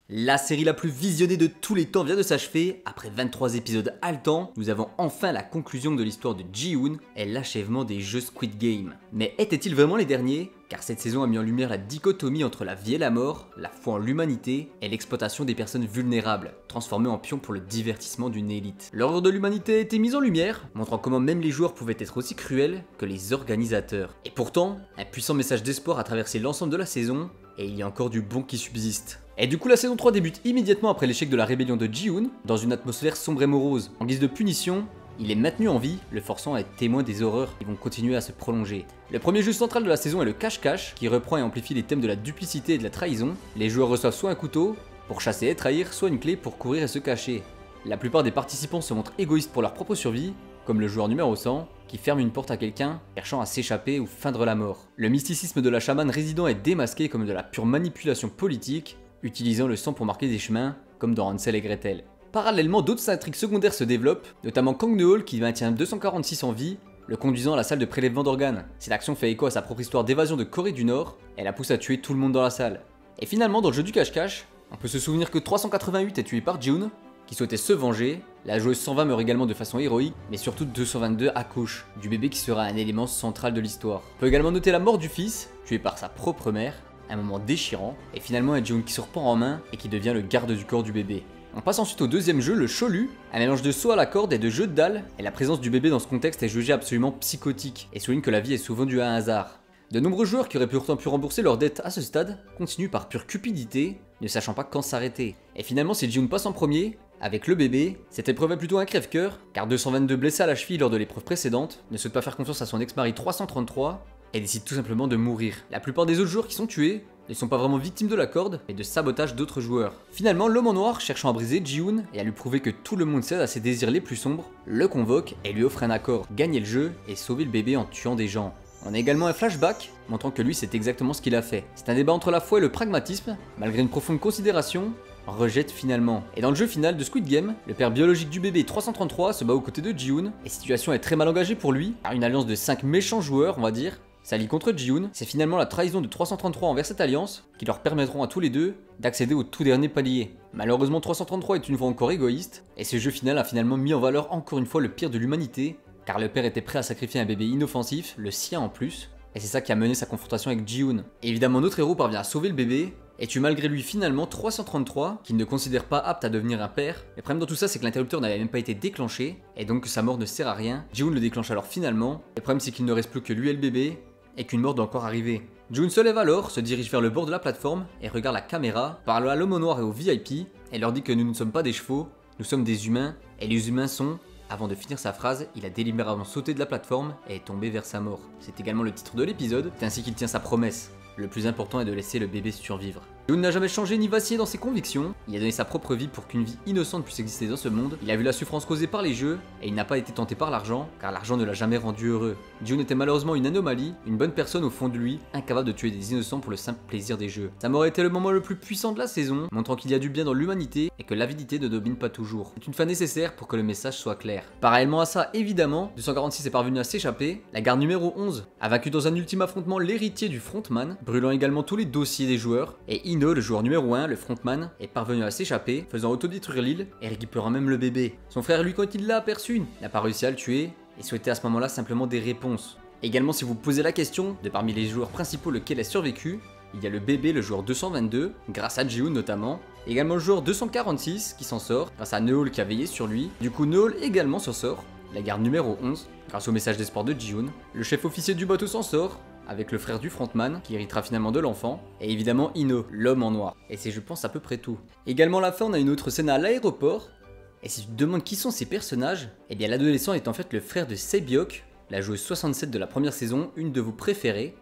La série la plus visionnée de tous les temps vient de s'achever. Après 23 épisodes haletants, nous avons enfin la conclusion de l'histoire de Ji-Hoon et l'achèvement des jeux Squid Game. Mais étaient-ils vraiment les derniers? Car cette saison a mis en lumière la dichotomie entre la vie et la mort, la foi en l'humanité et l'exploitation des personnes vulnérables, transformées en pions pour le divertissement d'une élite. L'ordre de l'humanité a été mis en lumière, montrant comment même les joueurs pouvaient être aussi cruels que les organisateurs. Et pourtant, un puissant message d'espoir a traversé l'ensemble de la saison, et il y a encore du bon qui subsiste. Et du coup la saison 3 débute immédiatement après l'échec de la rébellion de Ji-Hoon, dans une atmosphère sombre et morose. En guise de punition, il est maintenu en vie, le forçant à être témoin des horreurs qui vont continuer à se prolonger. Le premier jeu central de la saison est le cache-cache, qui reprend et amplifie les thèmes de la duplicité et de la trahison. Les joueurs reçoivent soit un couteau, pour chasser et trahir, soit une clé pour courir et se cacher. La plupart des participants se montrent égoïstes pour leur propre survie, comme le joueur numéro 100, qui ferme une porte à quelqu'un, cherchant à s'échapper ou feindre la mort. Le mysticisme de la chamane résident est démasqué comme de la pure manipulation politique, utilisant le sang pour marquer des chemins, comme dans Hansel et Gretel. Parallèlement, d'autres intrigues secondaires se développent, notamment Kang Neol qui maintient 246 en vie, le conduisant à la salle de prélèvement d'organes. Cette action fait écho à sa propre histoire d'évasion de Corée du Nord, et la pousse à tuer tout le monde dans la salle. Et finalement, dans le jeu du cache-cache, on peut se souvenir que 388 est tué par Ji-Hoon, qui souhaitait se venger. La joueuse 120 meurt également de façon héroïque, mais surtout 222 accouche, du bébé qui sera un élément central de l'histoire. On peut également noter la mort du fils, tué par sa propre mère, un moment déchirant, et finalement un Ji-Hoon qui se reprend en main et qui devient le garde du corps du bébé. On passe ensuite au deuxième jeu, le Cholu, un mélange de saut à la corde et de jeu de dalle, et la présence du bébé dans ce contexte est jugée absolument psychotique, et souligne que la vie est souvent due à un hasard. De nombreux joueurs qui auraient pourtant pu rembourser leurs dettes à ce stade, continuent par pure cupidité, ne sachant pas quand s'arrêter. Et finalement si Ji-Hoon passe en premier, avec le bébé, cette épreuve est plutôt un crève-cœur, car 222 blessés à la cheville lors de l'épreuve précédente, ne souhaite pas faire confiance à son ex-mari 333, et décide tout simplement de mourir. La plupart des autres joueurs qui sont tués ne sont pas vraiment victimes de la corde, mais de sabotage d'autres joueurs. Finalement, l'homme en noir, cherchant à briser Ji-Hoon et à lui prouver que tout le monde cède à ses désirs les plus sombres, le convoque et lui offre un accord, gagner le jeu et sauver le bébé en tuant des gens. On a également un flashback, montrant que lui c'est exactement ce qu'il a fait. C'est un débat entre la foi et le pragmatisme, malgré une profonde considération, rejette finalement. Et dans le jeu final de Squid Game, le père biologique du bébé 333 se bat aux côtés de Ji-Hoon, et la situation est très mal engagée pour lui, car une alliance de 5 méchants joueurs, on va dire, s'allie contre Ji-Hoon. C'est finalement la trahison de 333 envers cette alliance, qui leur permettront à tous les deux d'accéder au tout dernier palier. Malheureusement 333 est une fois encore égoïste, et ce jeu final a finalement mis en valeur encore une fois le pire de l'humanité, car le père était prêt à sacrifier un bébé inoffensif, le sien en plus, et c'est ça qui a mené sa confrontation avec Ji-Hoon. Évidemment notre héros parvient à sauver le bébé, et tue malgré lui finalement 333, qu'il ne considère pas apte à devenir un père. Le problème dans tout ça c'est que l'interrupteur n'avait même pas été déclenché, et donc que sa mort ne sert à rien. Ji-Hoon le déclenche alors finalement, le problème c'est qu'il ne reste plus que lui et le bébé, et qu'une mort doit encore arriver. Ji-Hoon se lève alors, se dirige vers le bord de la plateforme, et regarde la caméra, parle à l'homme au noir et au VIP, et leur dit que nous ne sommes pas des chevaux, nous sommes des humains, et les humains sont... Avant de finir sa phrase, il a délibérément sauté de la plateforme et est tombé vers sa mort. C'est également le titre de l'épisode, c'est ainsi qu'il tient sa promesse. Le plus important est de laisser le bébé survivre. Ji-Hoon n'a jamais changé ni vacillé dans ses convictions, il a donné sa propre vie pour qu'une vie innocente puisse exister dans ce monde, il a vu la souffrance causée par les jeux, et il n'a pas été tenté par l'argent, car l'argent ne l'a jamais rendu heureux. Ji-Hoon était malheureusement une anomalie, une bonne personne au fond de lui, incapable de tuer des innocents pour le simple plaisir des jeux. Sa mort a été le moment le plus puissant de la saison, montrant qu'il y a du bien dans l'humanité, et que l'avidité ne domine pas toujours. C'est une fin nécessaire pour que le message soit clair. Parallèlement à ça, évidemment, 246 est parvenu à s'échapper, la garde numéro 11 a vaincu dans un ultime affrontement l'héritier du frontman, brûlant également tous les dossiers des joueurs, et Ino, le joueur numéro 1, le frontman, est parvenu à s'échapper, faisant autodétruire l'île et récupérant même le bébé. Son frère lui, quand il l'a aperçu, n'a pas réussi à le tuer, et souhaitait à ce moment là simplement des réponses. Également si vous posez la question de parmi les joueurs principaux lequel a survécu, il y a le bébé, le joueur 222, grâce à Ji-Hoon notamment, également le joueur 246 qui s'en sort, grâce à Neol qui a veillé sur lui, du coup Neol également s'en sort, la garde numéro 11, grâce au message d'espoir de Ji-Hoon, le chef officier du bateau s'en sort, avec le frère du frontman, qui héritera finalement de l'enfant, et évidemment Ino, l'homme en noir. Et c'est je pense à peu près tout. Également à la fin on a une autre scène à l'aéroport, et si tu te demandes qui sont ces personnages, eh bien l'adolescent est en fait le frère de Sae-byok, la joueuse 67 de la première saison, une de vos préférées,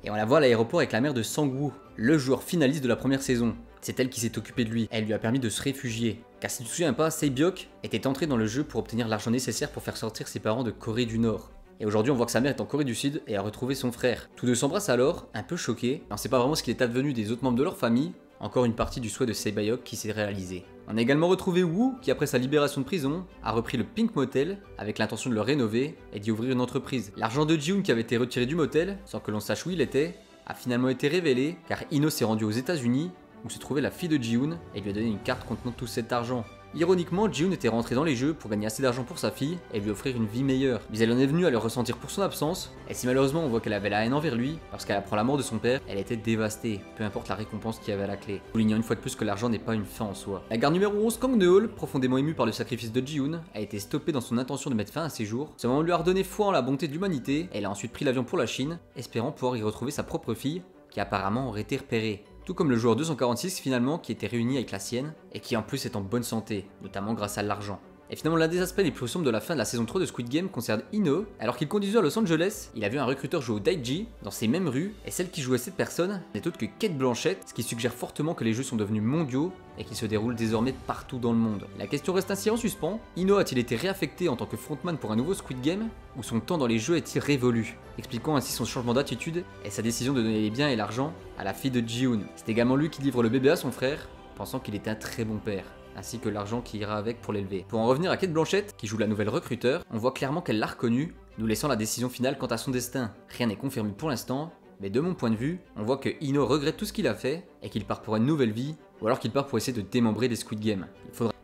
et on la voit à l'aéroport avec la mère de Sang-woo, le joueur finaliste de la première saison. C'est elle qui s'est occupée de lui, elle lui a permis de se réfugier. Car si tu te souviens pas, Sae-byok était entré dans le jeu pour obtenir l'argent nécessaire pour faire sortir ses parents de Corée du Nord. Et aujourd'hui on voit que sa mère est en Corée du Sud et a retrouvé son frère. Tous deux s'embrassent alors, un peu choqués, on ne sait pas vraiment ce qu'il est advenu des autres membres de leur famille, encore une partie du souhait de Sae-byok qui s'est réalisé. On a également retrouvé Woo qui après sa libération de prison a repris le Pink Motel avec l'intention de le rénover et d'y ouvrir une entreprise. L'argent de Ji-Hoon qui avait été retiré du motel, sans que l'on sache où il était, a finalement été révélé car Ino s'est rendu aux États-Unis où se trouvait la fille de Ji-hoon et lui a donné une carte contenant tout cet argent. Ironiquement, Ji-hoon était rentré dans les jeux pour gagner assez d'argent pour sa fille et lui offrir une vie meilleure. Mais elle en est venue à le ressentir pour son absence, et si malheureusement on voit qu'elle avait la haine envers lui, parce qu'elle apprend la mort de son père, elle était dévastée, peu importe la récompense qu'il y avait à la clé. Soulignant une fois de plus que l'argent n'est pas une fin en soi. La garde numéro 11, Kang Neol, profondément ému par le sacrifice de Ji-hoon, a été stoppée dans son intention de mettre fin à ses jours. Ce moment lui a redonné foi en la bonté de l'humanité, et elle a ensuite pris l'avion pour la Chine, espérant pouvoir y retrouver sa propre fille, qui apparemment aurait été repérée. Tout comme le joueur 246 finalement qui était réuni avec la sienne et qui en plus est en bonne santé, notamment grâce à l'argent. Et finalement l'un des aspects les plus sombres de la fin de la saison 3 de Squid Game concerne Ino. Alors qu'il conduisait à Los Angeles, il a vu un recruteur jouer au Daiji dans ces mêmes rues et celle qui jouait cette personne n'est autre que Cate Blanchett, ce qui suggère fortement que les jeux sont devenus mondiaux et qu'ils se déroulent désormais partout dans le monde. La question reste ainsi en suspens. Ino a-t-il été réaffecté en tant que frontman pour un nouveau Squid Game ou son temps dans les jeux est-il révolu, expliquant ainsi son changement d'attitude et sa décision de donner les biens et l'argent à la fille de Ji-hoon. C'est également lui qui livre le bébé à son frère, pensant qu'il était un très bon père, ainsi que l'argent qui ira avec pour l'élever. Pour en revenir à Cate Blanchett, qui joue la nouvelle recruteur, on voit clairement qu'elle l'a reconnu, nous laissant la décision finale quant à son destin. Rien n'est confirmé pour l'instant, mais de mon point de vue, on voit que Ino regrette tout ce qu'il a fait, et qu'il part pour une nouvelle vie, ou alors qu'il part pour essayer de démembrer les Squid Game.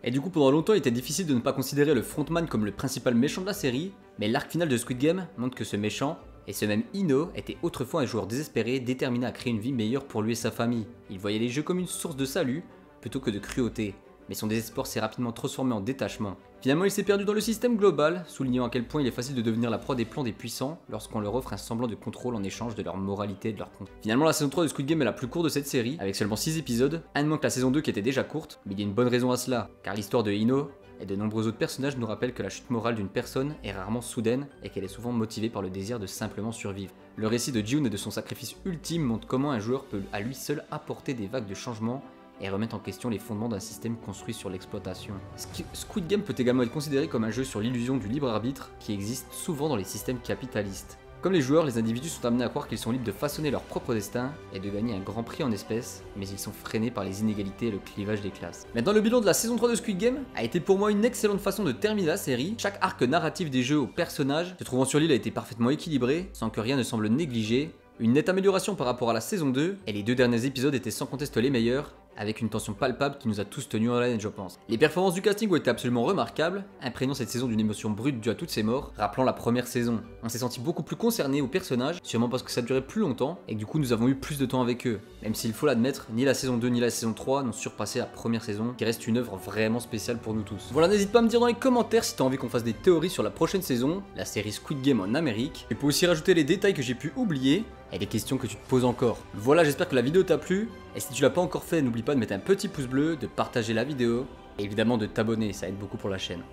Et du coup pendant longtemps il était difficile de ne pas considérer le frontman comme le principal méchant de la série, mais l'arc final de Squid Game montre que ce méchant, et ce même Ino, était autrefois un joueur désespéré, déterminé à créer une vie meilleure pour lui et sa famille. Il voyait les jeux comme une source de salut, plutôt que de cruauté. Mais son désespoir s'est rapidement transformé en détachement. Finalement, il s'est perdu dans le système global, soulignant à quel point il est facile de devenir la proie des plans des puissants lorsqu'on leur offre un semblant de contrôle en échange de leur moralité et de leur compte. Finalement, la saison 3 de Squid Game est la plus courte de cette série, avec seulement 6 épisodes, un de moins que la saison 2 qui était déjà courte, mais il y a une bonne raison à cela, car l'histoire de Ino et de nombreux autres personnages nous rappellent que la chute morale d'une personne est rarement soudaine et qu'elle est souvent motivée par le désir de simplement survivre. Le récit de Ji-hoon et de son sacrifice ultime montre comment un joueur peut à lui seul apporter des vagues de changement et remettre en question les fondements d'un système construit sur l'exploitation. Squid Game peut également être considéré comme un jeu sur l'illusion du libre arbitre qui existe souvent dans les systèmes capitalistes. Comme les joueurs, les individus sont amenés à croire qu'ils sont libres de façonner leur propre destin et de gagner un grand prix en espèces, mais ils sont freinés par les inégalités et le clivage des classes. Maintenant, le bilan de la saison 3 de Squid Game a été pour moi une excellente façon de terminer la série. Chaque arc narratif des jeux aux personnages se trouvant sur l'île a été parfaitement équilibré, sans que rien ne semble négligé. Une nette amélioration par rapport à la saison 2, et les deux derniers épisodes étaient sans conteste les meilleurs, avec une tension palpable qui nous a tous tenus en haleine je pense. Les performances du casting ont été absolument remarquables, imprégnant cette saison d'une émotion brute due à toutes ces morts, rappelant la première saison. On s'est senti beaucoup plus concerné aux personnages, sûrement parce que ça durait plus longtemps, et que du coup nous avons eu plus de temps avec eux. Même s'il faut l'admettre, ni la saison 2 ni la saison 3 n'ont surpassé la première saison, qui reste une œuvre vraiment spéciale pour nous tous. Voilà, n'hésite pas à me dire dans les commentaires si t'as envie qu'on fasse des théories sur la prochaine saison, la série Squid Game en Amérique, et pour aussi rajouter les détails que j'ai pu oublier, et les questions que tu te poses encore. Voilà, j'espère que la vidéo t'a plu, et si tu l'as pas encore fait, n'oublie pas de mettre un petit pouce bleu, de partager la vidéo, et évidemment de t'abonner, ça aide beaucoup pour la chaîne.